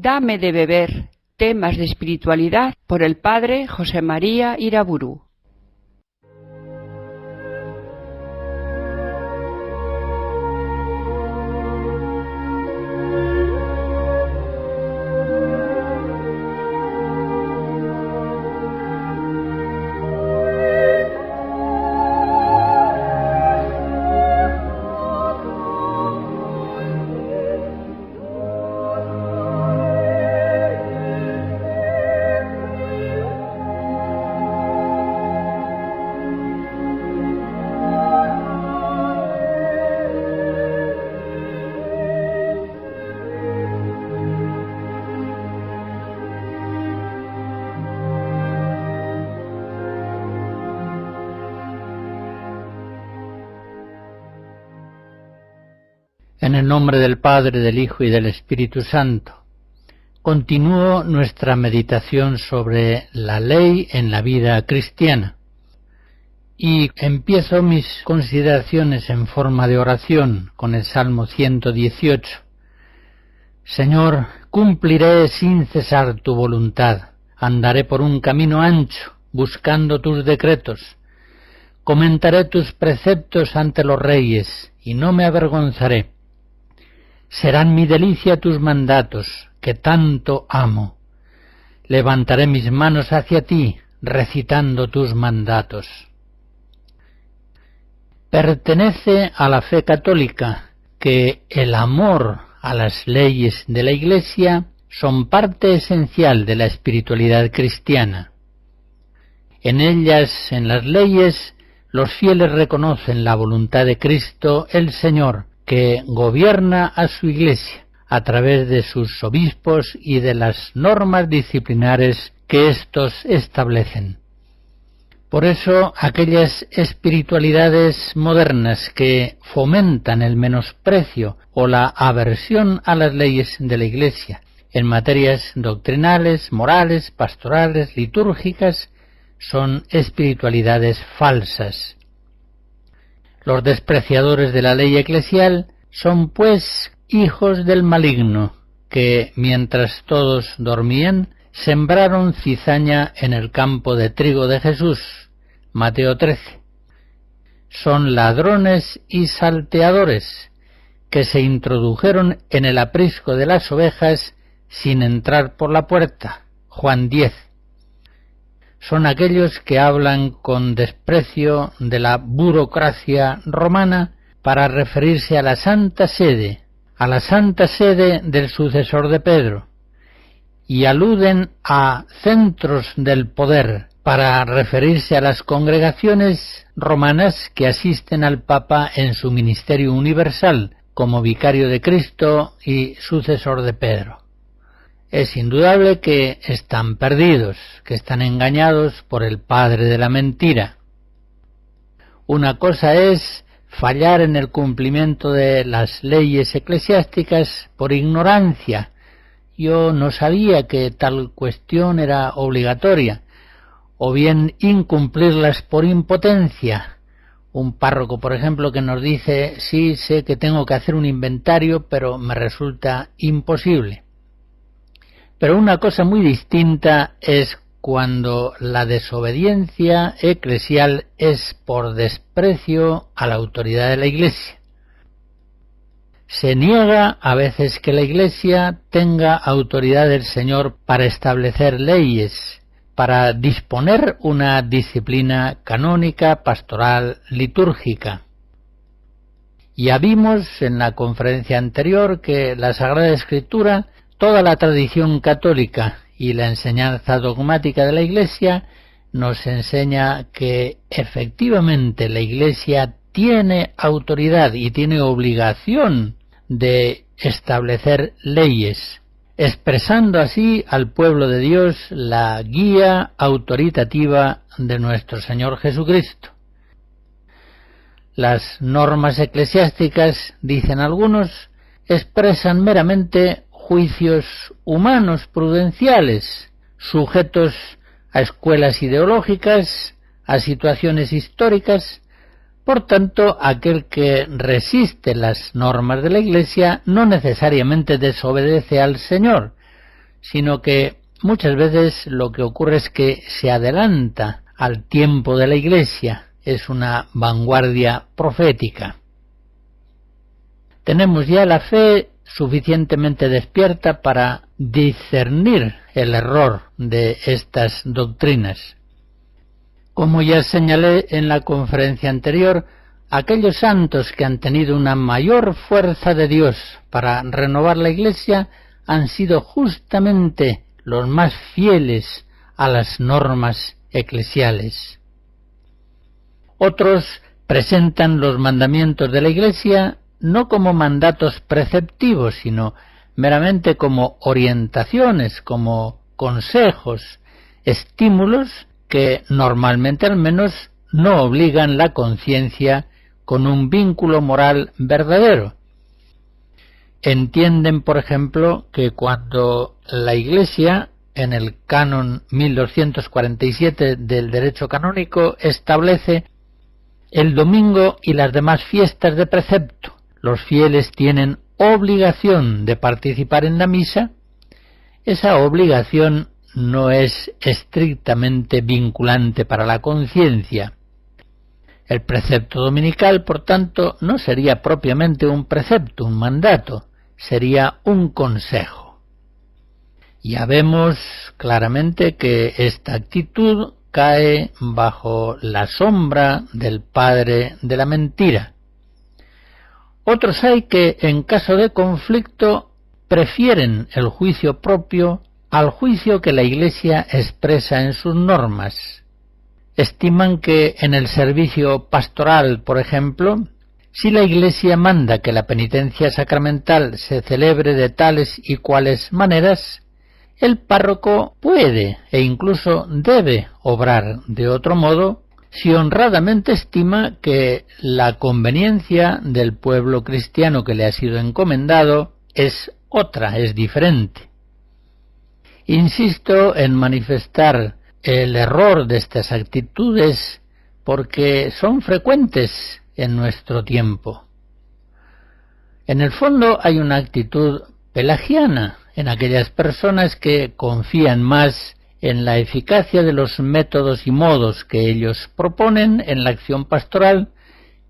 Dame de beber, temas de espiritualidad por el padre José María Iraburu. En el nombre del Padre, del Hijo y del Espíritu Santo. Continúo nuestra meditación sobre la ley en la vida cristiana. Y empiezo mis consideraciones en forma de oración con el Salmo 118. Señor, cumpliré sin cesar tu voluntad. Andaré por un camino ancho, buscando tus decretos. Comentaré tus preceptos ante los reyes, y no me avergonzaré. Serán mi delicia tus mandatos, que tanto amo. Levantaré mis manos hacia ti, recitando tus mandatos. Pertenece a la fe católica que el amor a las leyes de la Iglesia son parte esencial de la espiritualidad cristiana. En ellas, en las leyes, los fieles reconocen la voluntad de Cristo el Señor, que gobierna a su Iglesia a través de sus obispos y de las normas disciplinares que éstos establecen. Por eso, aquellas espiritualidades modernas que fomentan el menosprecio o la aversión a las leyes de la Iglesia en materias doctrinales, morales, pastorales, litúrgicas, son espiritualidades falsas. Los despreciadores de la ley eclesial son, pues, hijos del maligno, que, mientras todos dormían, sembraron cizaña en el campo de trigo de Jesús. Mateo 13. Son ladrones y salteadores, que se introdujeron en el aprisco de las ovejas sin entrar por la puerta. Juan 10. Son aquellos que hablan con desprecio de la burocracia romana para referirse a la Santa Sede del sucesor de Pedro, y aluden a centros del poder para referirse a las congregaciones romanas que asisten al Papa en su ministerio universal como vicario de Cristo y sucesor de Pedro. Es indudable que están perdidos, que están engañados por el padre de la mentira. Una cosa es fallar en el cumplimiento de las leyes eclesiásticas por ignorancia. Yo no sabía que tal cuestión era obligatoria, o bien incumplirlas por impotencia. Un párroco, por ejemplo, que nos dice, sí, sé que tengo que hacer un inventario, pero me resulta imposible. Pero una cosa muy distinta es cuando la desobediencia eclesial es por desprecio a la autoridad de la Iglesia. Se niega a veces que la Iglesia tenga autoridad del Señor para establecer leyes, para disponer una disciplina canónica, pastoral, litúrgica. Ya vimos en la conferencia anterior que la Sagrada Escritura, toda la tradición católica y la enseñanza dogmática de la Iglesia nos enseña que efectivamente la Iglesia tiene autoridad y tiene obligación de establecer leyes, expresando así al pueblo de Dios la guía autoritativa de nuestro Señor Jesucristo. Las normas eclesiásticas, dicen algunos, expresan meramente juicios humanos prudenciales, sujetos a escuelas ideológicas, a situaciones históricas. Por tanto, aquel que resiste las normas de la Iglesia no necesariamente desobedece al Señor, sino que muchas veces lo que ocurre es que se adelanta al tiempo de la Iglesia, es una vanguardia profética. Tenemos ya la fe suficientemente despierta para discernir el error de estas doctrinas. Como ya señalé en la conferencia anterior, aquellos santos que han tenido una mayor fuerza de Dios para renovar la Iglesia han sido justamente los más fieles a las normas eclesiales. Otros presentan los mandamientos de la Iglesia no como mandatos preceptivos, sino meramente como orientaciones, como consejos, estímulos que normalmente al menos no obligan la conciencia con un vínculo moral verdadero. Entienden, por ejemplo, que cuando la Iglesia, en el canon 1247 del derecho canónico, establece el domingo y las demás fiestas de precepto, los fieles tienen obligación de participar en la misa, esa obligación no es estrictamente vinculante para la conciencia. El precepto dominical, por tanto, no sería propiamente un precepto, un mandato, sería un consejo. Ya vemos claramente que esta actitud cae bajo la sombra del padre de la mentira. Otros hay que, en caso de conflicto, prefieren el juicio propio al juicio que la Iglesia expresa en sus normas. Estiman que en el servicio pastoral, por ejemplo, si la Iglesia manda que la penitencia sacramental se celebre de tales y cuales maneras, el párroco puede e incluso debe obrar de otro modo si honradamente estima que la conveniencia del pueblo cristiano que le ha sido encomendado es otra, es diferente. Insisto en manifestar el error de estas actitudes porque son frecuentes en nuestro tiempo. En el fondo hay una actitud pelagiana en aquellas personas que confían más en la eficacia de los métodos y modos que ellos proponen en la acción pastoral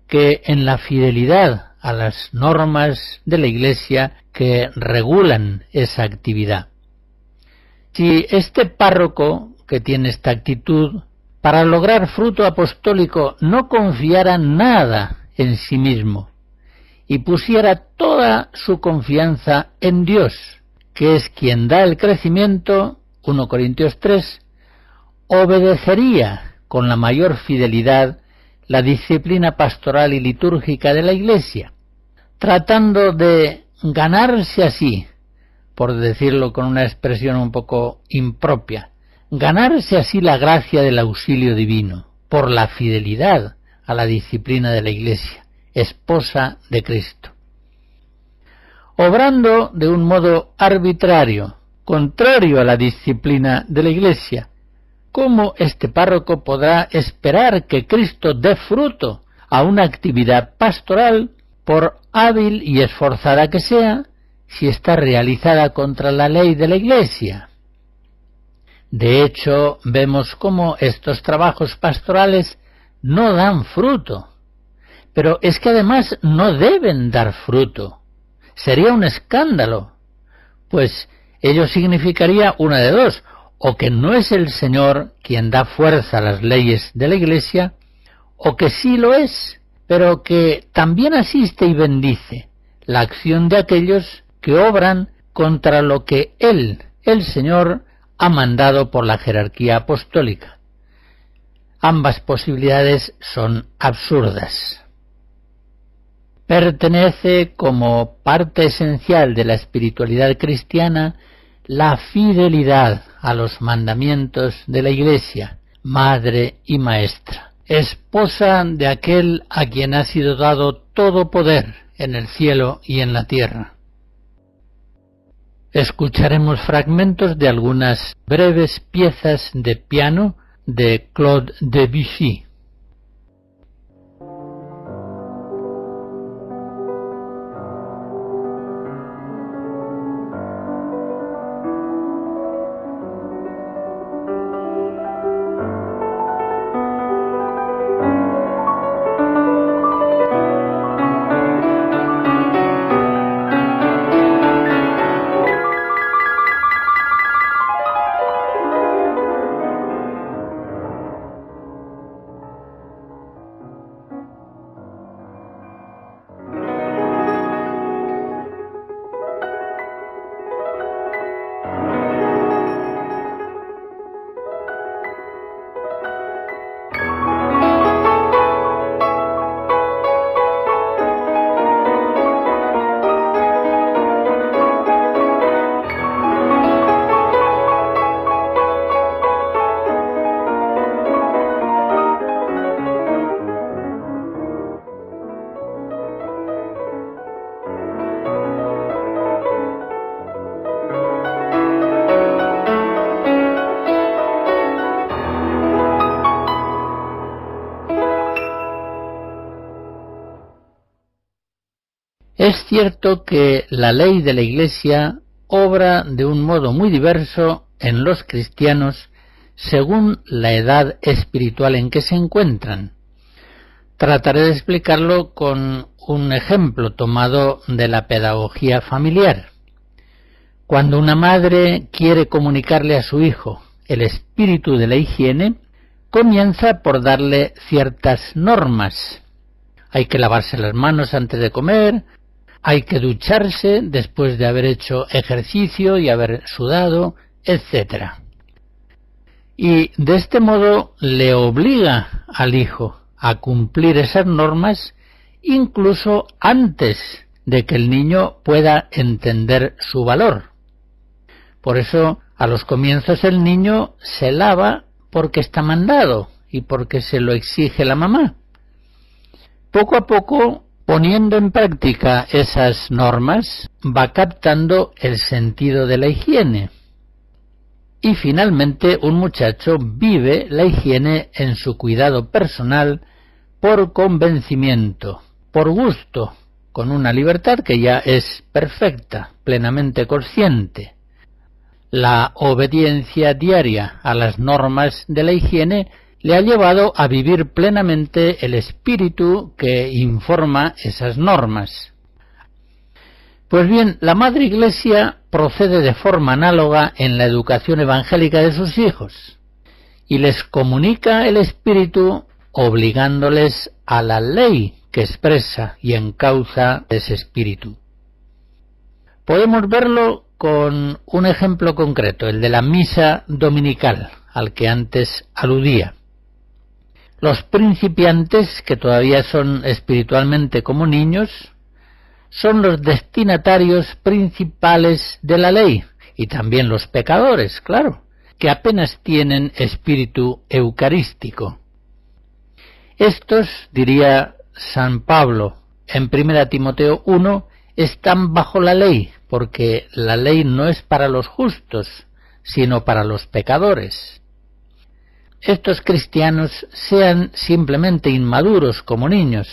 que en la fidelidad a las normas de la Iglesia que regulan esa actividad. Si este párroco que tiene esta actitud, para lograr fruto apostólico, no confiara nada en sí mismo y pusiera toda su confianza en Dios, que es quien da el crecimiento, 1 Corintios 3, obedecería con la mayor fidelidad la disciplina pastoral y litúrgica de la Iglesia, tratando de ganarse así, por decirlo con una expresión un poco impropia, ganarse así la gracia del auxilio divino, por la fidelidad a la disciplina de la Iglesia, esposa de Cristo. Obrando de un modo arbitrario, contrario a la disciplina de la Iglesia, ¿cómo este párroco podrá esperar que Cristo dé fruto a una actividad pastoral, por hábil y esforzada que sea, si está realizada contra la ley de la Iglesia? De hecho, vemos cómo estos trabajos pastorales no dan fruto, pero es que además no deben dar fruto. Sería un escándalo, pues ello significaría una de dos: o que no es el Señor quien da fuerza a las leyes de la Iglesia, o que sí lo es, pero que también asiste y bendice la acción de aquellos que obran contra lo que Él, el Señor, ha mandado por la jerarquía apostólica. Ambas posibilidades son absurdas. Pertenece como parte esencial de la espiritualidad cristiana la fidelidad a los mandamientos de la Iglesia, madre y maestra, esposa de aquel a quien ha sido dado todo poder en el cielo y en la tierra. Escucharemos fragmentos de algunas breves piezas de piano de Claude Debussy. Es cierto que la ley de la Iglesia obra de un modo muy diverso en los cristianos según la edad espiritual en que se encuentran. Trataré de explicarlo con un ejemplo tomado de la pedagogía familiar. Cuando una madre quiere comunicarle a su hijo el espíritu de la higiene, comienza por darle ciertas normas. Hay que lavarse las manos antes de comer, hay que ducharse después de haber hecho ejercicio y haber sudado, etc. Y de este modo le obliga al hijo a cumplir esas normas incluso antes de que el niño pueda entender su valor. Por eso, a los comienzos el niño se lava porque está mandado y porque se lo exige la mamá. Poco a poco, poniendo en práctica esas normas, va captando el sentido de la higiene. Y finalmente un muchacho vive la higiene en su cuidado personal por convencimiento, por gusto, con una libertad que ya es perfecta, plenamente consciente. La obediencia diaria a las normas de la higiene le ha llevado a vivir plenamente el espíritu que informa esas normas. Pues bien, la Madre Iglesia procede de forma análoga en la educación evangélica de sus hijos y les comunica el espíritu obligándoles a la ley que expresa y encauza ese espíritu. Podemos verlo con un ejemplo concreto, el de la misa dominical, al que antes aludía. Los principiantes, que todavía son espiritualmente como niños, son los destinatarios principales de la ley, y también los pecadores, claro, que apenas tienen espíritu eucarístico. Estos, diría San Pablo en 1 Timoteo 1, están bajo la ley, porque la ley no es para los justos, sino para los pecadores. Estos cristianos, sean simplemente inmaduros como niños,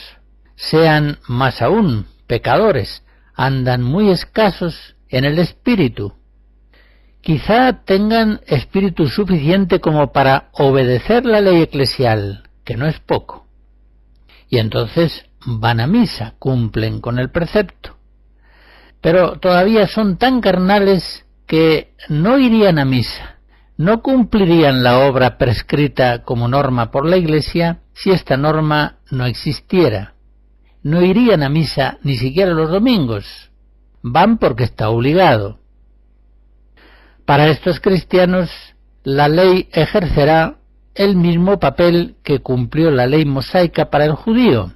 sean más aún pecadores, andan muy escasos en el espíritu. Quizá tengan espíritu suficiente como para obedecer la ley eclesial, que no es poco. Y entonces van a misa, cumplen con el precepto. Pero todavía son tan carnales que no irían a misa, no cumplirían la obra prescrita como norma por la Iglesia si esta norma no existiera. No irían a misa ni siquiera los domingos, van porque está obligado. Para estos cristianos, la ley ejercerá el mismo papel que cumplió la ley mosaica para el judío.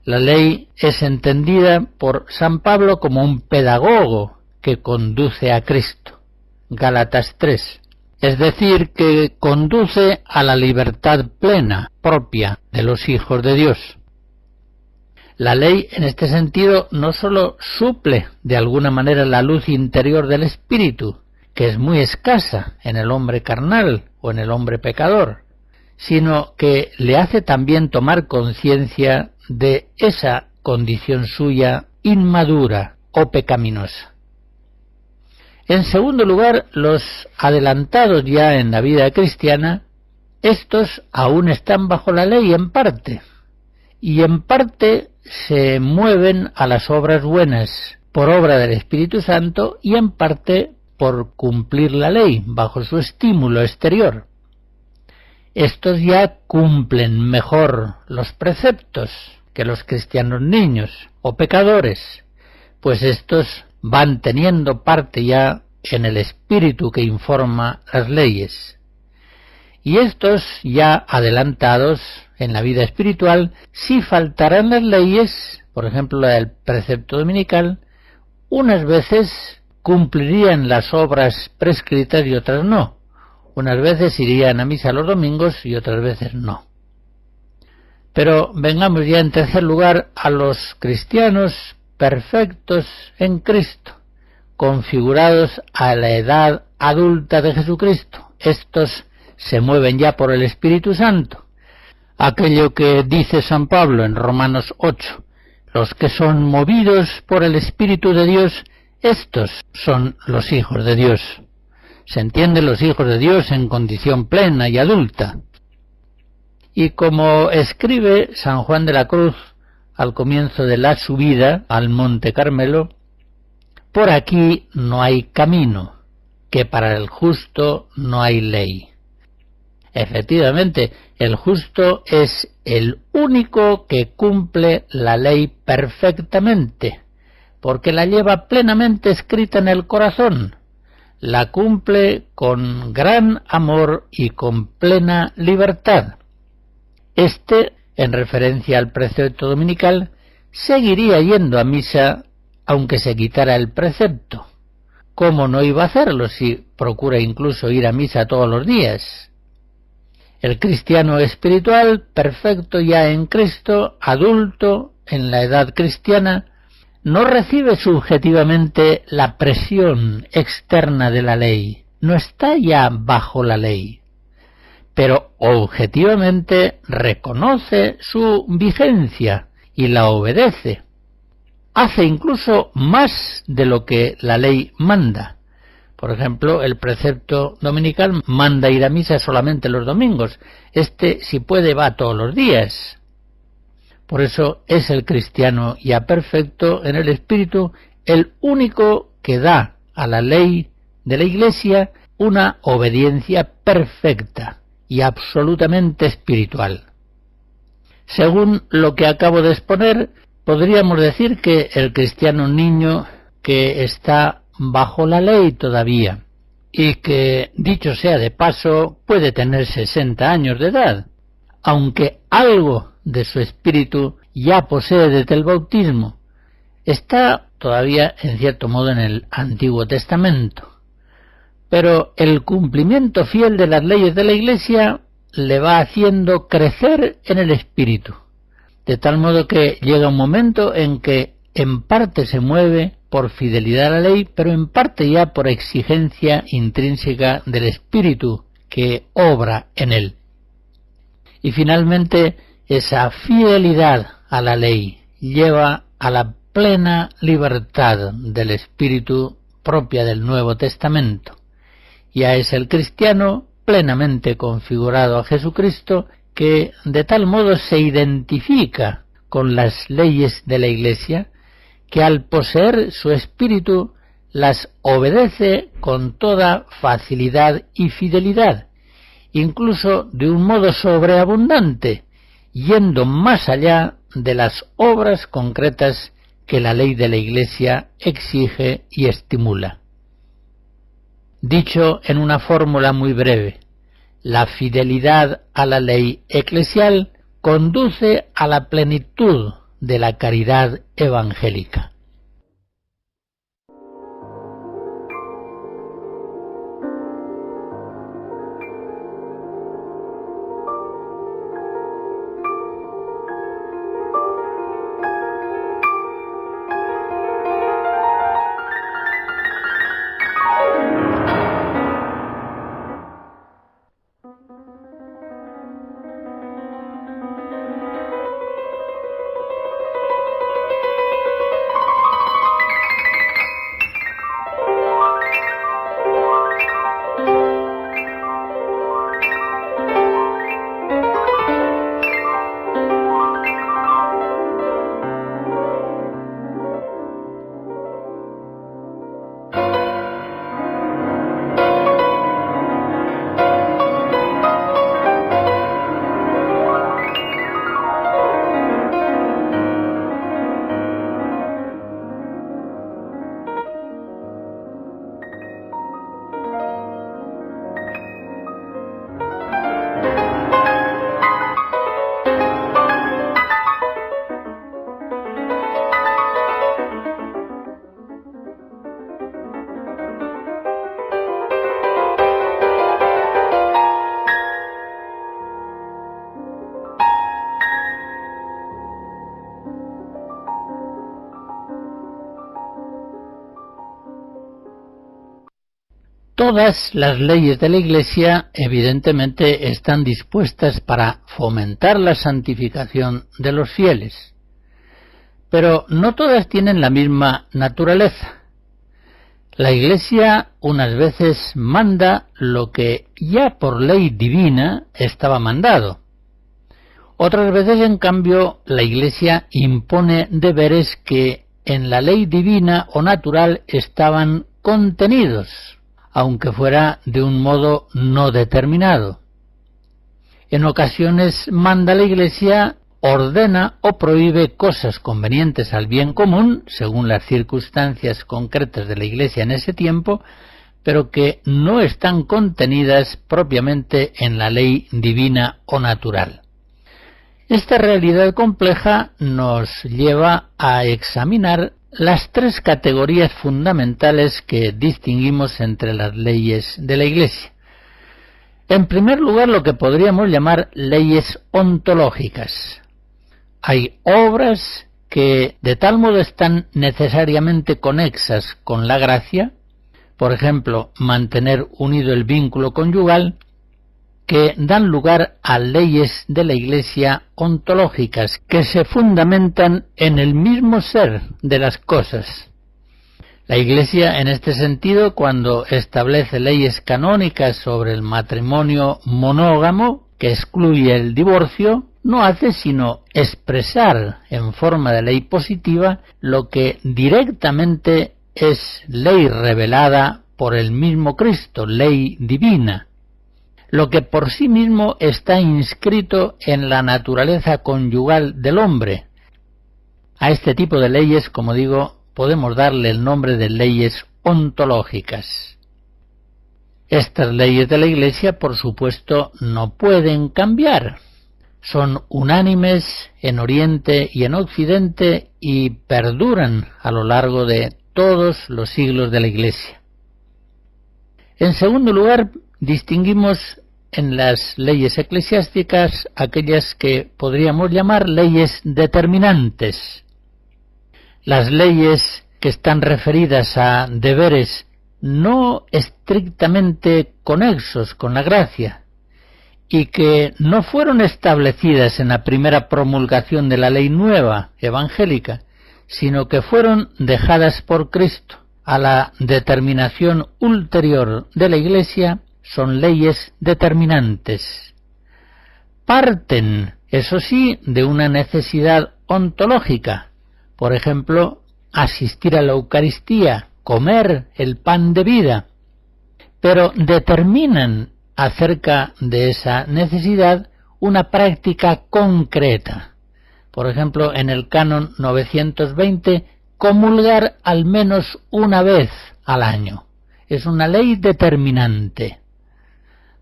La ley es entendida por San Pablo como un pedagogo que conduce a Cristo. Gálatas 3. Es decir, que conduce a la libertad plena, propia de los hijos de Dios. La ley, en este sentido, no sólo suple de alguna manera la luz interior del espíritu, que es muy escasa en el hombre carnal o en el hombre pecador, sino que le hace también tomar conciencia de esa condición suya inmadura o pecaminosa. En segundo lugar, los adelantados ya en la vida cristiana, estos aún están bajo la ley en parte, y en parte se mueven a las obras buenas por obra del Espíritu Santo y en parte por cumplir la ley bajo su estímulo exterior. Estos ya cumplen mejor los preceptos que los cristianos niños o pecadores, pues estos van teniendo parte ya en el espíritu que informa las leyes. Y estos ya adelantados en la vida espiritual, si faltarán las leyes, por ejemplo la del precepto dominical, unas veces cumplirían las obras prescritas y otras no. Unas veces irían a misa los domingos y otras veces no. Pero vengamos ya en tercer lugar a los cristianos perfectos en Cristo, configurados a la edad adulta de Jesucristo. Estos se mueven ya por el Espíritu Santo. Aquello que dice San Pablo en Romanos 8, Los que son movidos por el Espíritu de Dios, estos son los hijos de Dios. Se entienden los hijos de Dios en condición plena y adulta. Y como escribe San Juan de la Cruz al comienzo de la subida al Monte Carmelo, por aquí no hay camino, que para el justo no hay ley. Efectivamente, el justo es el único que cumple la ley perfectamente, porque la lleva plenamente escrita en el corazón, la cumple con gran amor y con plena libertad. En referencia al precepto dominical, seguiría yendo a misa aunque se quitara el precepto. ¿Cómo no iba a hacerlo si procura incluso ir a misa todos los días? El cristiano espiritual, perfecto ya en Cristo, adulto en la edad cristiana, no recibe subjetivamente la presión externa de la ley, no está ya bajo la ley, pero objetivamente reconoce su vigencia y la obedece. Hace incluso más de lo que la ley manda. Por ejemplo, el precepto dominical manda ir a misa solamente los domingos. Si puede, va todos los días. Por eso es el cristiano ya perfecto en el Espíritu el único que da a la ley de la Iglesia una obediencia perfecta y absolutamente espiritual. Según lo que acabo de exponer, podríamos decir que el cristiano niño que está bajo la ley todavía y que, dicho sea de paso, puede tener 60 años de edad, aunque algo de su espíritu ya posee desde el bautismo, está todavía en cierto modo en el Antiguo Testamento, pero el cumplimiento fiel de las leyes de la Iglesia le va haciendo crecer en el espíritu, de tal modo que llega un momento en que en parte se mueve por fidelidad a la ley, pero en parte ya por exigencia intrínseca del espíritu que obra en él. Y finalmente esa fidelidad a la ley lleva a la plena libertad del espíritu propia del Nuevo Testamento. Ya es el cristiano plenamente configurado a Jesucristo, que de tal modo se identifica con las leyes de la Iglesia, que al poseer su espíritu las obedece con toda facilidad y fidelidad, incluso de un modo sobreabundante, yendo más allá de las obras concretas que la ley de la Iglesia exige y estimula. Dicho en una fórmula muy breve, la fidelidad a la ley eclesial conduce a la plenitud de la caridad evangélica. Todas las leyes de la Iglesia evidentemente están dispuestas para fomentar la santificación de los fieles, pero no todas tienen la misma naturaleza. La Iglesia unas veces manda lo que ya por ley divina estaba mandado. Otras veces, en cambio, la Iglesia impone deberes que en la ley divina o natural estaban contenidos, aunque fuera de un modo no determinado. En ocasiones manda la Iglesia, ordena o prohíbe cosas convenientes al bien común, según las circunstancias concretas de la Iglesia en ese tiempo, pero que no están contenidas propiamente en la ley divina o natural. Esta realidad compleja nos lleva a examinar las tres categorías fundamentales que distinguimos entre las leyes de la Iglesia. En primer lugar, lo que podríamos llamar leyes ontológicas. Hay obras que de tal modo están necesariamente conexas con la gracia, por ejemplo, mantener unido el vínculo conyugal, que dan lugar a leyes de la Iglesia ontológicas que se fundamentan en el mismo ser de las cosas. La Iglesia, en este sentido, cuando establece leyes canónicas sobre el matrimonio monógamo, que excluye el divorcio, no hace sino expresar en forma de ley positiva lo que directamente es ley revelada por el mismo Cristo, ley divina, lo que por sí mismo está inscrito en la naturaleza conyugal del hombre. A este tipo de leyes, como digo, podemos darle el nombre de leyes ontológicas. Estas leyes de la Iglesia, por supuesto, no pueden cambiar. Son unánimes en Oriente y en Occidente y perduran a lo largo de todos los siglos de la Iglesia. En segundo lugar, distinguimos en las leyes eclesiásticas aquellas que podríamos llamar leyes determinantes. Las leyes que están referidas a deberes no estrictamente conexos con la gracia y que no fueron establecidas en la primera promulgación de la ley nueva evangélica, sino que fueron dejadas por Cristo a la determinación ulterior de la Iglesia, son leyes determinantes. Parten, eso sí, de una necesidad ontológica, por ejemplo, asistir a la Eucaristía, comer el pan de vida, pero determinan acerca de esa necesidad una práctica concreta. Por ejemplo, en el canon 920, comulgar al menos una vez al año. Es una ley determinante.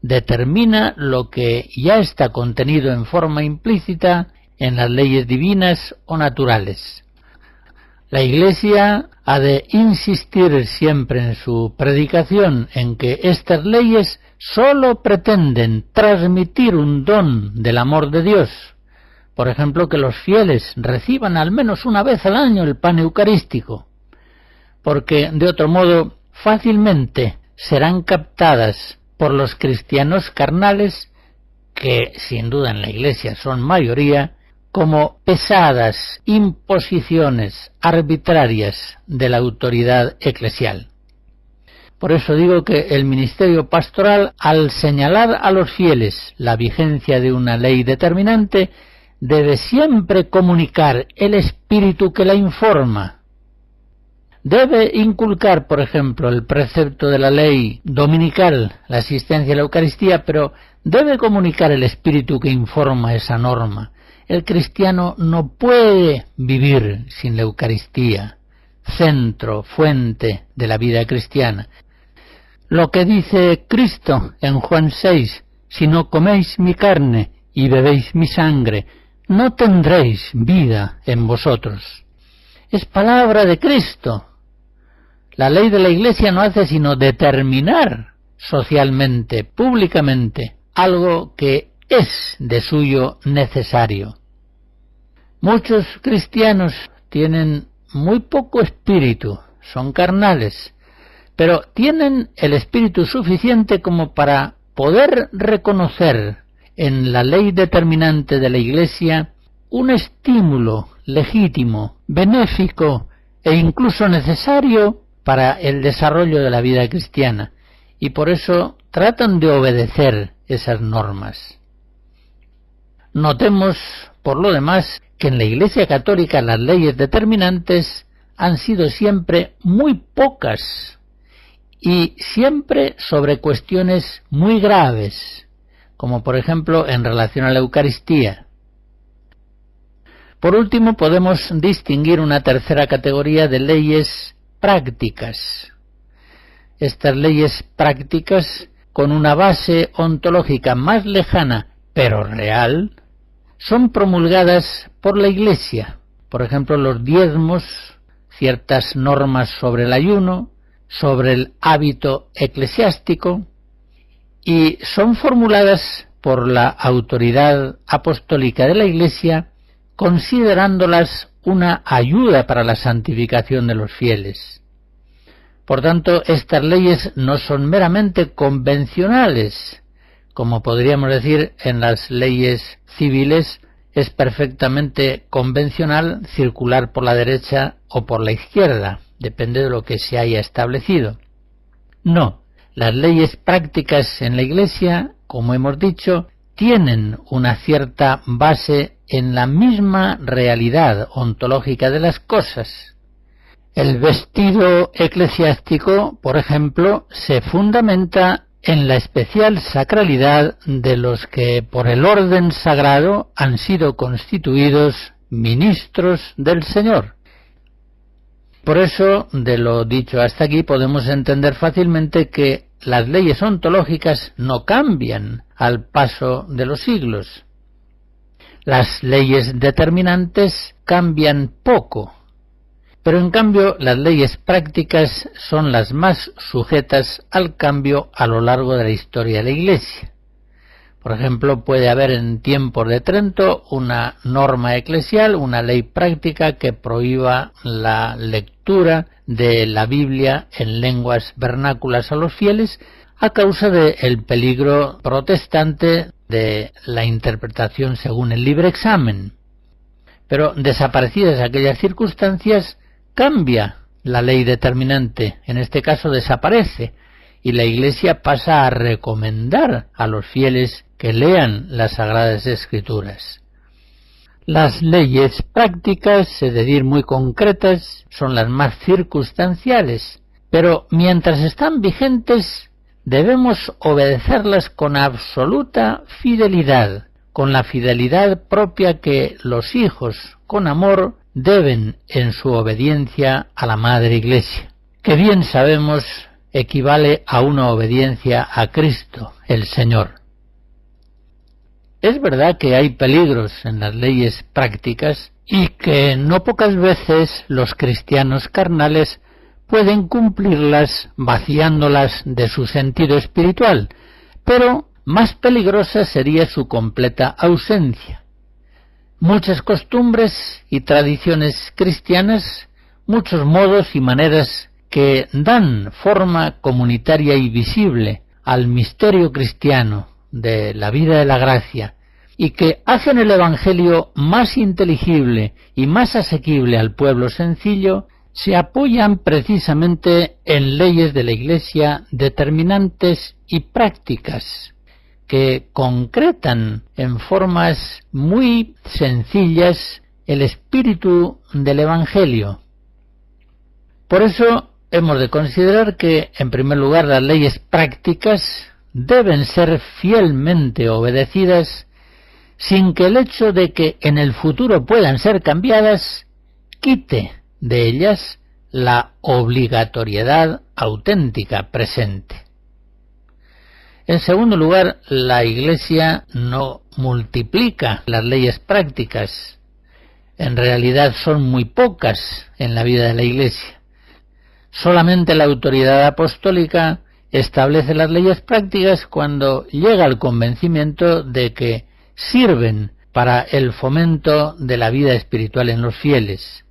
Determina lo que ya está contenido en forma implícita en las leyes divinas o naturales. La Iglesia ha de insistir siempre en su predicación en que estas leyes sólo pretenden transmitir un don del amor de Dios. Por ejemplo, que los fieles reciban al menos una vez al año el pan eucarístico, porque de otro modo fácilmente serán captadas por los cristianos carnales, que sin duda en la Iglesia son mayoría, como pesadas imposiciones arbitrarias de la autoridad eclesial. Por eso digo que el ministerio pastoral, al señalar a los fieles la vigencia de una ley determinante, debe siempre comunicar el espíritu que la informa. Debe inculcar, por ejemplo, el precepto de la ley dominical, la asistencia a la Eucaristía, pero debe comunicar el espíritu que informa esa norma. El cristiano no puede vivir sin la Eucaristía, centro, fuente de la vida cristiana. Lo que dice Cristo en Juan 6, si no coméis mi carne y bebéis mi sangre, no tendréis vida en vosotros. Es palabra de Cristo. La ley de la Iglesia no hace sino determinar socialmente, públicamente, algo que es de suyo necesario. Muchos cristianos tienen muy poco espíritu, son carnales, pero tienen el espíritu suficiente como para poder reconocer en la ley determinante de la Iglesia un estímulo legítimo, benéfico e incluso necesario para el desarrollo de la vida cristiana, y por eso tratan de obedecer esas normas. Notemos, por lo demás, que en la Iglesia Católica las leyes determinantes han sido siempre muy pocas y siempre sobre cuestiones muy graves, como por ejemplo en relación a la Eucaristía. Por último, podemos distinguir una tercera categoría de leyes prácticas. Estas leyes prácticas, con una base ontológica más lejana, pero real, son promulgadas por la Iglesia. Por ejemplo, los diezmos, ciertas normas sobre el ayuno, sobre el hábito eclesiástico, y son formuladas por la autoridad apostólica de la Iglesia, considerándolas una ayuda para la santificación de los fieles. Por tanto, estas leyes no son meramente convencionales, como podríamos decir en las leyes civiles. Es perfectamente convencional circular por la derecha o por la izquierda, depende de lo que se haya establecido. No, las leyes prácticas en la Iglesia, como hemos dicho, tienen una cierta base en la misma realidad ontológica de las cosas. El vestido eclesiástico, por ejemplo, se fundamenta en la especial sacralidad de los que por el orden sagrado han sido constituidos ministros del Señor. Por eso, de lo dicho hasta aquí, podemos entender fácilmente que las leyes ontológicas no cambian al paso de los siglos. Las leyes determinantes cambian poco, pero en cambio las leyes prácticas son las más sujetas al cambio a lo largo de la historia de la Iglesia. Por ejemplo, puede haber en tiempos de Trento una norma eclesial, una ley práctica que prohíba la lectura de la Biblia en lenguas vernáculas a los fieles a causa del peligro protestante de la interpretación según el libre examen. Pero desaparecidas aquellas circunstancias, cambia la ley determinante, en este caso desaparece, y la Iglesia pasa a recomendar a los fieles que lean las Sagradas Escrituras. Las leyes prácticas, es decir, muy concretas, son las más circunstanciales, pero mientras están vigentes debemos obedecerlas con absoluta fidelidad, con la fidelidad propia que los hijos, con amor, deben en su obediencia a la Madre Iglesia, que bien sabemos equivale a una obediencia a Cristo, el Señor. Es verdad que hay peligros en las leyes prácticas y que no pocas veces los cristianos carnales pueden cumplirlas vaciándolas de su sentido espiritual, pero más peligrosa sería su completa ausencia. Muchas costumbres y tradiciones cristianas, muchos modos y maneras que dan forma comunitaria y visible al misterio cristiano de la vida de la gracia y que hacen el Evangelio más inteligible y más asequible al pueblo sencillo, se apoyan precisamente en leyes de la Iglesia determinantes y prácticas que concretan en formas muy sencillas el espíritu del Evangelio. Por eso hemos de considerar que, en primer lugar, las leyes prácticas deben ser fielmente obedecidas sin que el hecho de que en el futuro puedan ser cambiadas quite de ellas la obligatoriedad auténtica presente. En segundo lugar, la Iglesia no multiplica las leyes prácticas. En realidad son muy pocas en la vida de la Iglesia. Solamente la autoridad apostólica establece las leyes prácticas cuando llega al convencimiento de que sirven para el fomento de la vida espiritual en los fieles.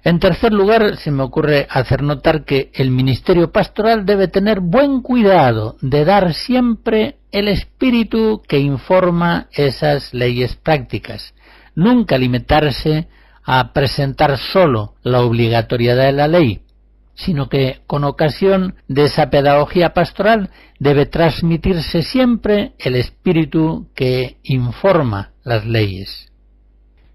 En tercer lugar, se me ocurre hacer notar que el ministerio pastoral debe tener buen cuidado de dar siempre el espíritu que informa esas leyes prácticas. nunca limitarse a presentar sólo la obligatoriedad de la ley, sino que con ocasión de esa pedagogía pastoral debe transmitirse siempre el espíritu que informa las leyes.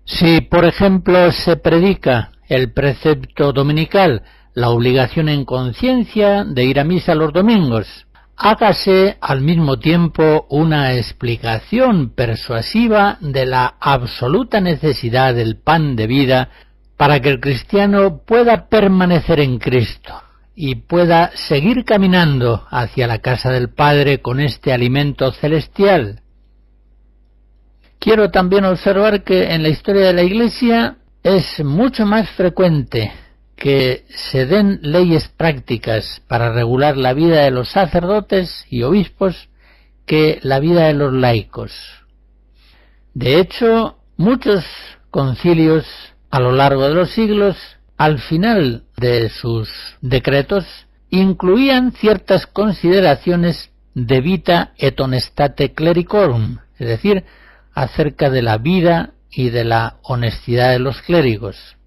Si, por ejemplo, se predica el precepto dominical, la obligación en conciencia de ir a misa los domingos, hágase al mismo tiempo una explicación persuasiva de la absoluta necesidad del pan de vida para que el cristiano pueda permanecer en Cristo y pueda seguir caminando hacia la casa del Padre con este alimento celestial. Quiero también observar que en la historia de la Iglesia es mucho más frecuente que se den leyes prácticas para regular la vida de los sacerdotes y obispos que la vida de los laicos. De hecho, muchos concilios a lo largo de los siglos, al final de sus decretos, incluían ciertas consideraciones de vita et honestate clericorum, es decir, acerca de la vida y de la honestidad de los clérigos.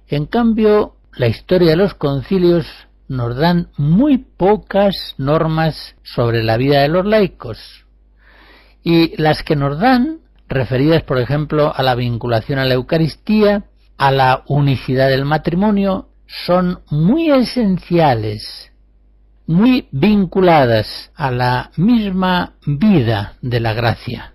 En cambio, la historia de los concilios nos dan muy pocas normas sobre la vida de los laicos, y las que nos dan, referidas por ejemplo a la vinculación a la Eucaristía, a la unicidad del matrimonio, son muy esenciales, muy vinculadas a la misma vida de la gracia.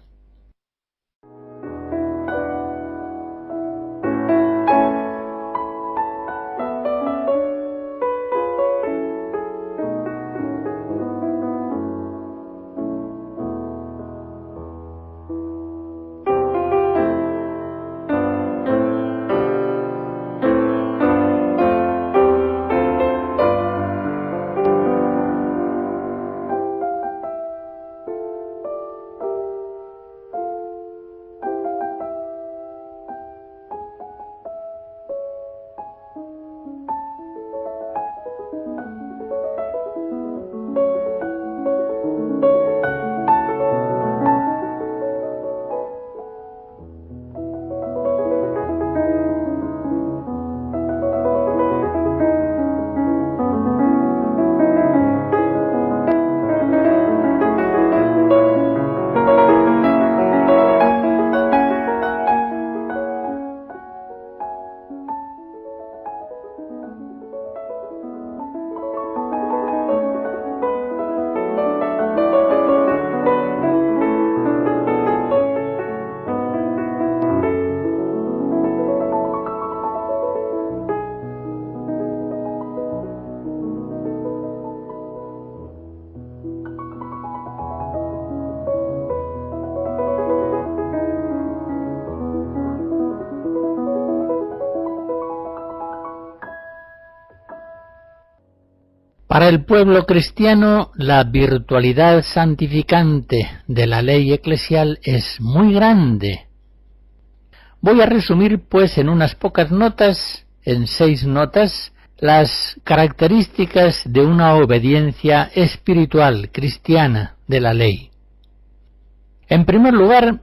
Para el pueblo cristiano, la virtualidad santificante de la ley eclesial es muy grande. Voy a resumir, pues, en unas pocas notas, en 6 notas, las características de una obediencia espiritual cristiana de la ley. En primer lugar,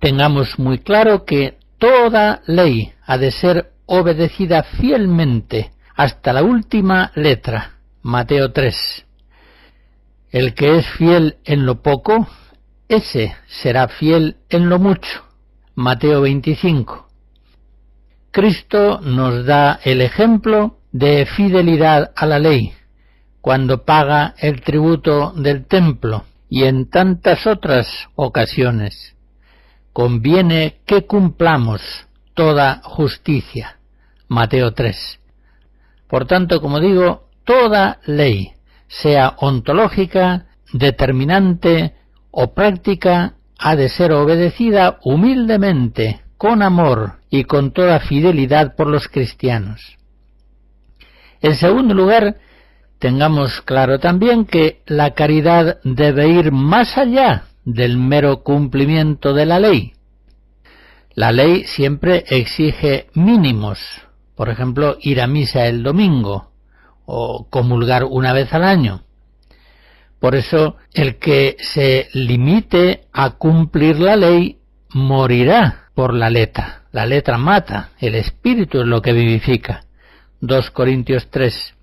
tengamos muy claro que toda ley ha de ser obedecida fielmente hasta la última letra. Mateo 3. El que es fiel en lo poco, ese será fiel en lo mucho. Mateo 25. Cristo nos da el ejemplo de fidelidad a la ley, cuando paga el tributo del templo y en tantas otras ocasiones. Conviene que cumplamos toda justicia. Mateo 3. Por tanto, como digo, toda ley, sea ontológica, determinante o práctica, ha de ser obedecida humildemente, con amor y con toda fidelidad por los cristianos. En segundo lugar, tengamos claro también que la caridad debe ir más allá del mero cumplimiento de la ley. La ley siempre exige mínimos, por ejemplo, ir a misa el domingo, o comulgar una vez al año. Por eso, el que se limite a cumplir la ley morirá por la letra. La letra mata, el espíritu es lo que vivifica. 2 Corintios 3.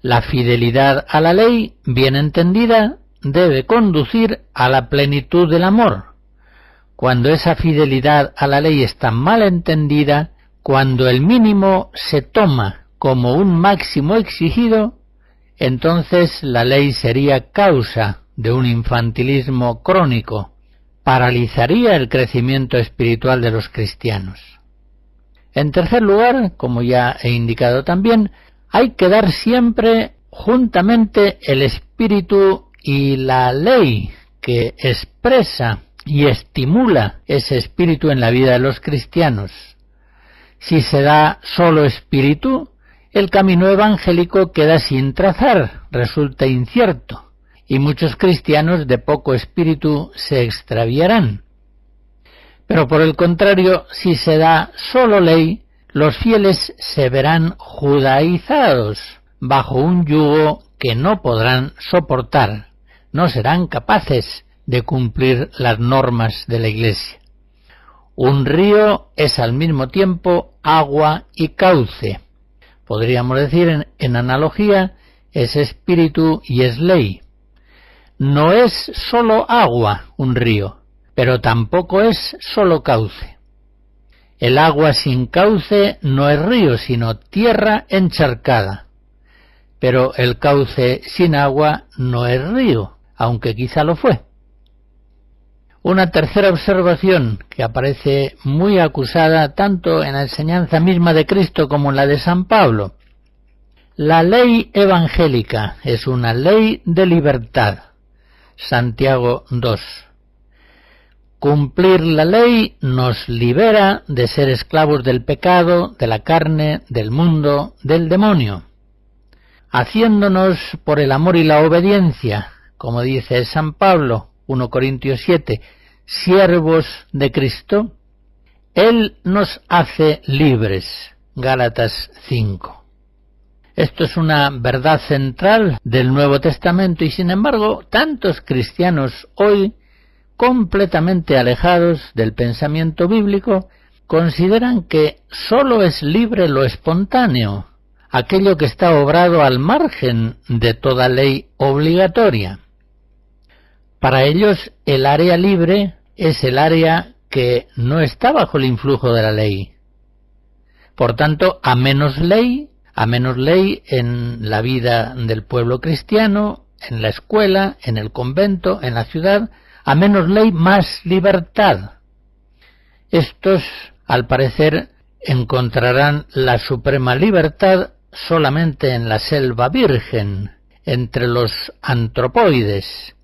La fidelidad a la ley, bien entendida, debe conducir a la plenitud del amor. Cuando esa fidelidad a la ley está mal entendida, cuando el mínimo se toma como un máximo exigido, entonces la ley sería causa de un infantilismo crónico, paralizaría el crecimiento espiritual de los cristianos. En tercer lugar, como ya he indicado también, hay que dar siempre juntamente el espíritu y la ley que expresa y estimula ese espíritu en la vida de los cristianos. Si se da solo espíritu, el camino evangélico queda sin trazar, resulta incierto, y muchos cristianos de poco espíritu se extraviarán. Pero por el contrario, si se da solo ley, los fieles se verán judaizados bajo un yugo que no podrán soportar, no serán capaces de cumplir las normas de la Iglesia. Un río es al mismo tiempo agua y cauce. Podríamos decir en analogía, es espíritu y es ley. No es solo agua un río, pero tampoco es solo cauce. El agua sin cauce no es río, sino tierra encharcada. Pero el cauce sin agua no es río, aunque quizá lo fue. Una tercera observación que aparece muy acusada tanto en la enseñanza misma de Cristo como en la de San Pablo. La ley evangélica es una ley de libertad. Santiago 2. Cumplir la ley nos libera de ser esclavos del pecado, de la carne, del mundo, del demonio, haciéndonos por el amor y la obediencia, como dice San Pablo, 1 Corintios 7, siervos de Cristo, Él nos hace libres, Gálatas 5. Esto es una verdad central del Nuevo Testamento y sin embargo tantos cristianos hoy, completamente alejados del pensamiento bíblico, consideran que sólo es libre lo espontáneo, aquello que está obrado al margen de toda ley obligatoria. Para ellos el área libre es el área que no está bajo el influjo de la ley. Por tanto, a menos ley en la vida del pueblo cristiano, en la escuela, en el convento, en la ciudad, a menos ley, más libertad. Estos, al parecer, encontrarán la suprema libertad solamente en la selva virgen, entre los antropoides.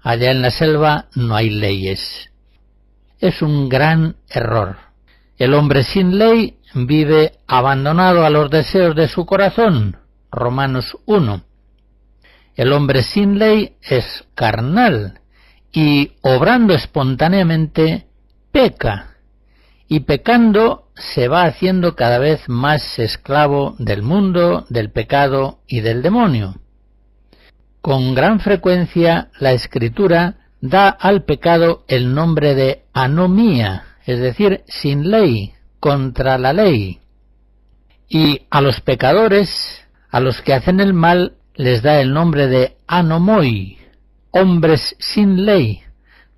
Allá en la selva no hay leyes. Es un gran error. El hombre sin ley vive abandonado a los deseos de su corazón. Romanos 1. El hombre sin ley es carnal y, obrando espontáneamente, peca. Y pecando se va haciendo cada vez más esclavo del mundo, del pecado y del demonio. Con gran frecuencia la Escritura da al pecado el nombre de anomía, es decir, sin ley, contra la ley. Y a los pecadores, a los que hacen el mal, les da el nombre de anomoi, hombres sin ley.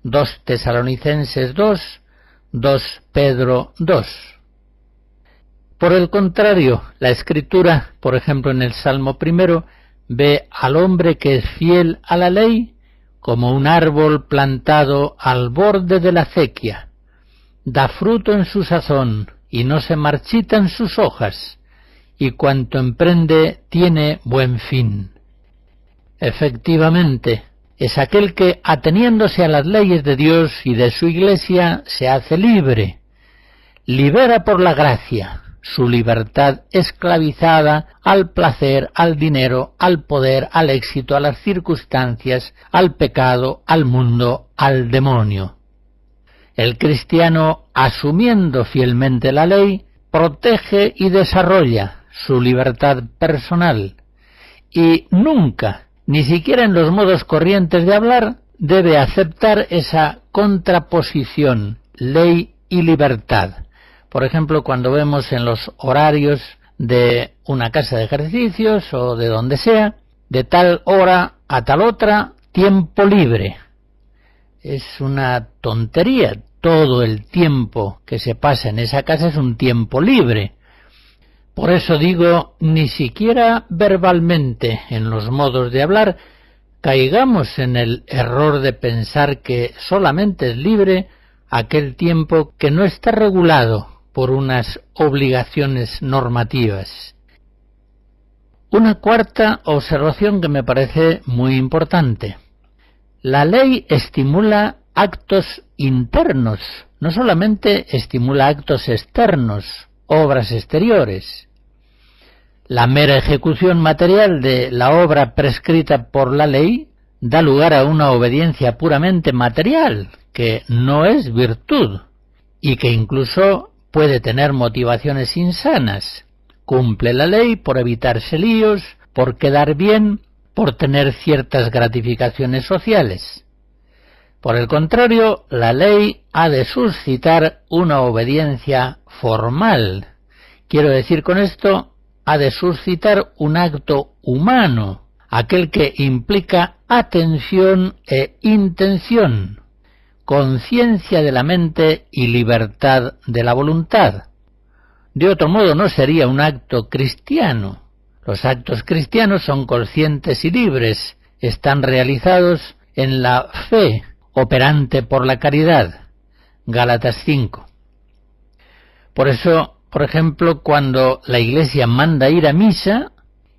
2 Tesalonicenses 2, 2 Pedro 2. Por el contrario, la Escritura, por ejemplo en el Salmo 1, ve al hombre que es fiel a la ley como un árbol plantado al borde de la acequia. Da fruto en su sazón y no se marchitan sus hojas, y cuanto emprende tiene buen fin. Efectivamente, es aquel que, ateniéndose a las leyes de Dios y de su Iglesia, se hace libre, libera por la gracia su libertad esclavizada al placer, al dinero, al poder, al éxito, a las circunstancias, al pecado, al mundo, al demonio. El cristiano, asumiendo fielmente la ley, protege y desarrolla su libertad personal y nunca, ni siquiera en los modos corrientes de hablar, debe aceptar esa contraposición ley y libertad. Por ejemplo, cuando vemos en los horarios de una casa de ejercicios o de donde sea, de tal hora a tal otra, tiempo libre. Es una tontería. Todo el tiempo que se pasa en esa casa es un tiempo libre. Por eso digo, ni siquiera verbalmente, en los modos de hablar, caigamos en el error de pensar que solamente es libre aquel tiempo que no está regulado por unas obligaciones normativas. Una cuarta observación que me parece muy importante. La ley estimula actos internos, no solamente estimula actos externos, obras exteriores. La mera ejecución material de la obra prescrita por la ley da lugar a una obediencia puramente material, que no es virtud, y que incluso puede tener motivaciones insanas. Cumple la ley por evitarse líos, por quedar bien, por tener ciertas gratificaciones sociales. Por el contrario, la ley ha de suscitar una obediencia formal. Quiero decir con esto, ha de suscitar un acto humano, aquel que implica atención e intención, conciencia de la mente y libertad de la voluntad. De otro modo no sería un acto cristiano. Los actos cristianos son conscientes y libres, están realizados en la fe operante por la caridad. Gálatas 5. Por eso, por ejemplo, cuando la Iglesia manda ir a misa,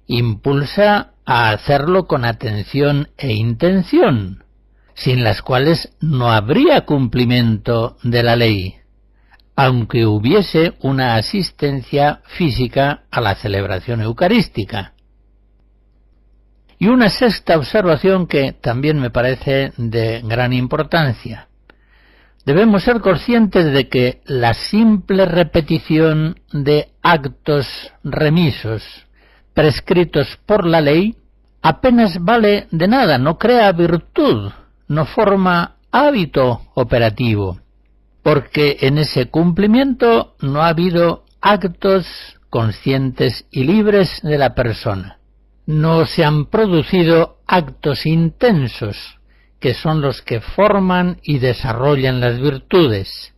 impulsa a hacerlo con atención e intención, sin las cuales no habría cumplimiento de la ley, aunque hubiese una asistencia física a la celebración eucarística. Y una sexta observación que también me parece de gran importancia. Debemos ser conscientes de que la simple repetición de actos remisos prescritos por la ley apenas vale de nada, no crea virtud, no forma hábito operativo, porque en ese cumplimiento no ha habido actos conscientes y libres de la persona. No se han producido actos intensos, que son los que forman y desarrollan las virtudes.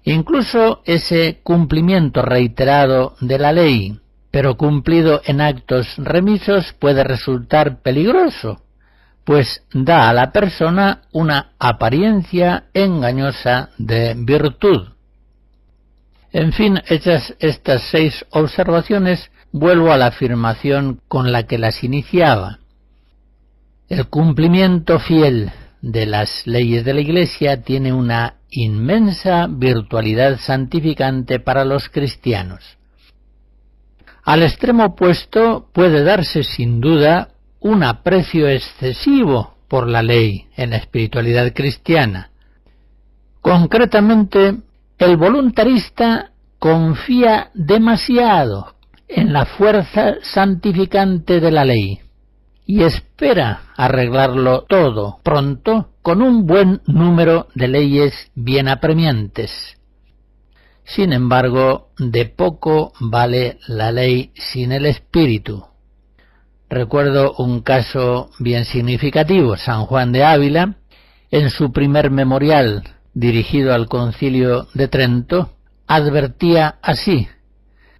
Incluso ese cumplimiento reiterado de la ley, pero cumplido en actos remisos, puede resultar peligroso, pues da a la persona una apariencia engañosa de virtud. En fin, hechas estas 6 observaciones, vuelvo a la afirmación con la que las iniciaba. El cumplimiento fiel de las leyes de la Iglesia tiene una inmensa virtualidad santificante para los cristianos. Al extremo opuesto puede darse sin duda un aprecio excesivo por la ley en la espiritualidad cristiana. Concretamente, el voluntarista confía demasiado en la fuerza santificante de la ley y espera arreglarlo todo pronto con un buen número de leyes bien apremiantes. Sin embargo, de poco vale la ley sin el espíritu. Recuerdo un caso bien significativo. San Juan de Ávila, en su primer memorial dirigido al Concilio de Trento, advertía así: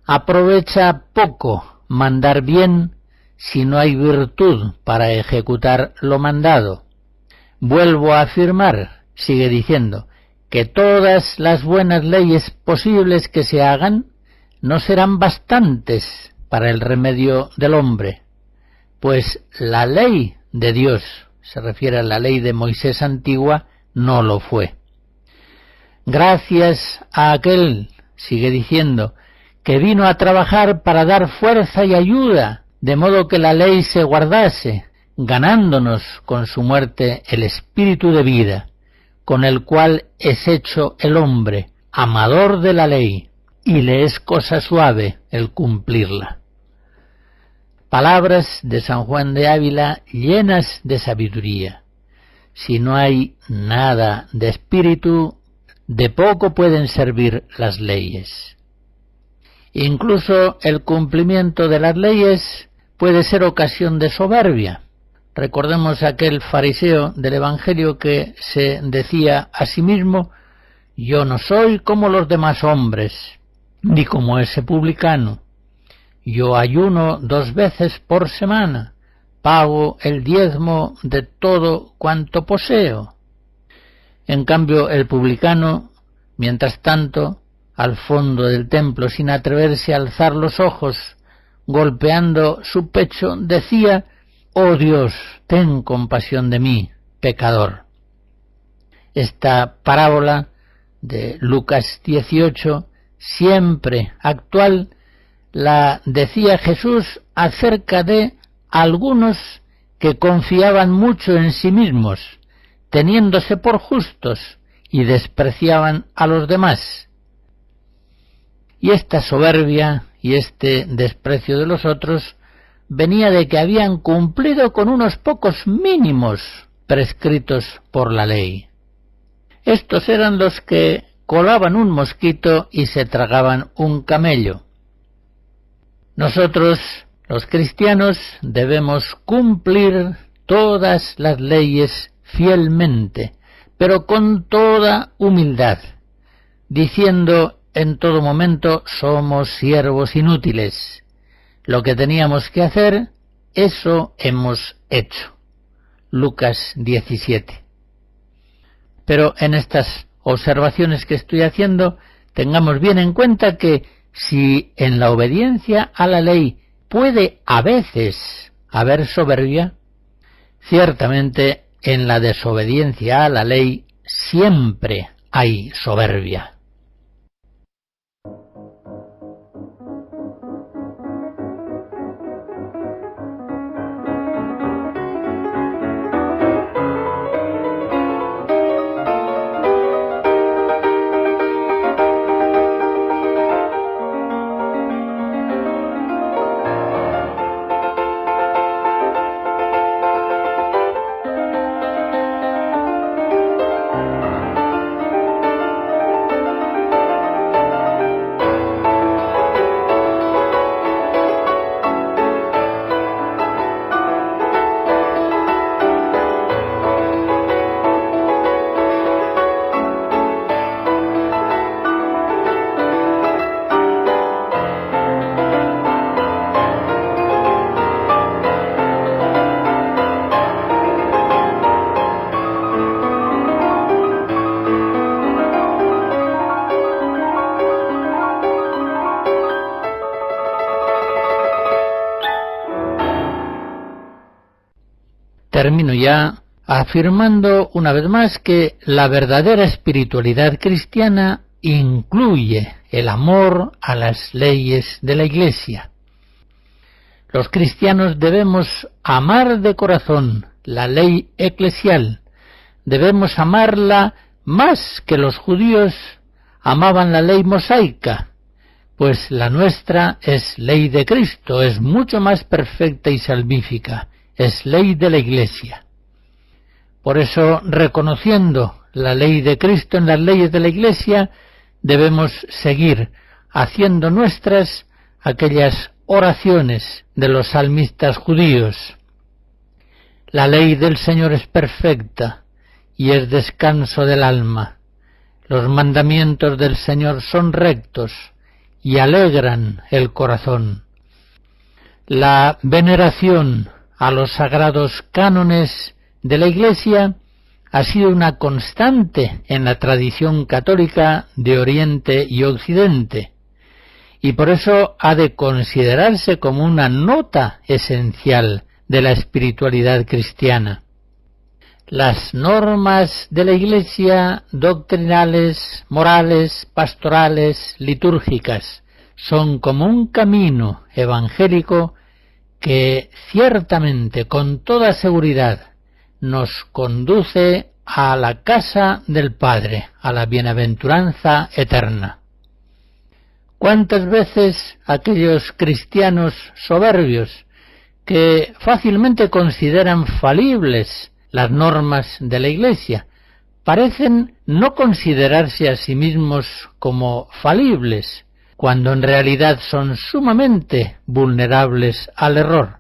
aprovecha poco mandar bien si no hay virtud para ejecutar lo mandado. Vuelvo a afirmar, sigue diciendo, que todas las buenas leyes posibles que se hagan no serán bastantes para el remedio del hombre, pues la ley de Dios, se refiere a la ley de Moisés antigua, no lo fue. Gracias a aquel, sigue diciendo, que vino a trabajar para dar fuerza y ayuda, de modo que la ley se guardase, ganándonos con su muerte el espíritu de vida, con el cual es hecho el hombre, amador de la ley, y le es cosa suave el cumplirla. Palabras de San Juan de Ávila llenas de sabiduría. Si no hay nada de espíritu, de poco pueden servir las leyes. Incluso el cumplimiento de las leyes puede ser ocasión de soberbia. Recordemos aquel fariseo del Evangelio que se decía a sí mismo: yo no soy como los demás hombres, ni como ese publicano. Yo ayuno 2 veces por semana, pago el diezmo de todo cuanto poseo. En cambio, el publicano, mientras tanto, al fondo del templo, sin atreverse a alzar los ojos, golpeando su pecho, decía: «Oh Dios, ten compasión de mí, pecador». Esta parábola de Lucas 18, siempre actual, la decía Jesús acerca de algunos que confiaban mucho en sí mismos, teniéndose por justos, y despreciaban a los demás. Y esta soberbia y este desprecio de los otros venía de que habían cumplido con unos pocos mínimos prescritos por la ley. Estos eran los que colaban un mosquito y se tragaban un camello. Nosotros, los cristianos, debemos cumplir todas las leyes fielmente, pero con toda humildad, diciendo en todo momento: somos siervos inútiles. Lo que teníamos que hacer, eso hemos hecho. Lucas 17. Pero en estas observaciones que estoy haciendo, tengamos bien en cuenta que si en la obediencia a la ley puede a veces haber soberbia, ciertamente en la desobediencia a la ley siempre hay soberbia. Termino ya afirmando una vez más que la verdadera espiritualidad cristiana incluye el amor a las leyes de la Iglesia. Los cristianos debemos amar de corazón la ley eclesial, debemos amarla más que los judíos amaban la ley mosaica, pues la nuestra es ley de Cristo, es mucho más perfecta y salvífica, es ley de la Iglesia. Por eso, reconociendo la ley de Cristo en las leyes de la Iglesia, debemos seguir haciendo nuestras aquellas oraciones de los salmistas judíos. La ley del Señor es perfecta y es descanso del alma. Los mandamientos del Señor son rectos y alegran el corazón. La veneración a los sagrados cánones de la Iglesia ha sido una constante en la tradición católica de Oriente y Occidente, y por eso ha de considerarse como una nota esencial de la espiritualidad cristiana. Las normas de la Iglesia, doctrinales, morales, pastorales, litúrgicas, son como un camino evangélico que ciertamente, con toda seguridad, nos conduce a la casa del Padre, a la bienaventuranza eterna. ¿Cuántas veces aquellos cristianos soberbios que fácilmente consideran falibles las normas de la Iglesia, parecen no considerarse a sí mismos como falibles, cuando en realidad son sumamente vulnerables al error.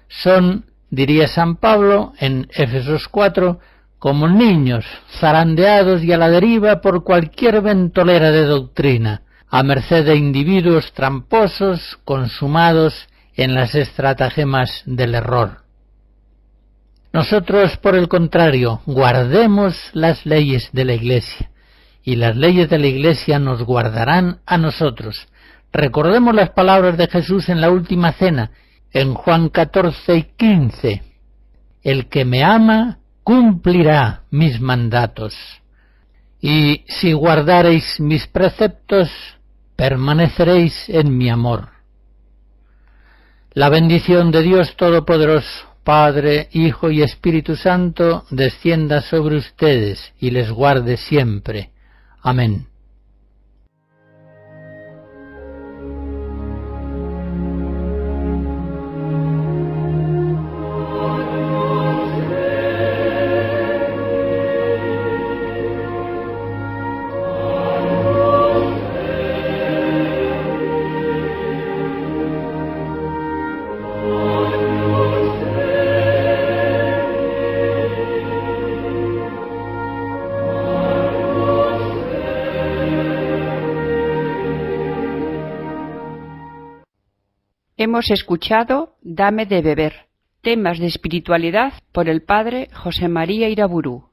Son, diría San Pablo en Éfesos 4, como niños zarandeados y a la deriva por cualquier ventolera de doctrina, a merced de individuos tramposos consumados en las estratagemas del error. Nosotros, por el contrario, guardemos las leyes de la Iglesia, y las leyes de la Iglesia nos guardarán a nosotros. Recordemos las palabras de Jesús en la última cena, en Juan 14:15. El que me ama cumplirá mis mandatos. Y si guardareis mis preceptos, permaneceréis en mi amor. La bendición de Dios Todopoderoso, Padre, Hijo y Espíritu Santo, descienda sobre ustedes y les guarde siempre. Amén. Hemos escuchado Dame de beber, temas de espiritualidad por el padre José María Iraburu.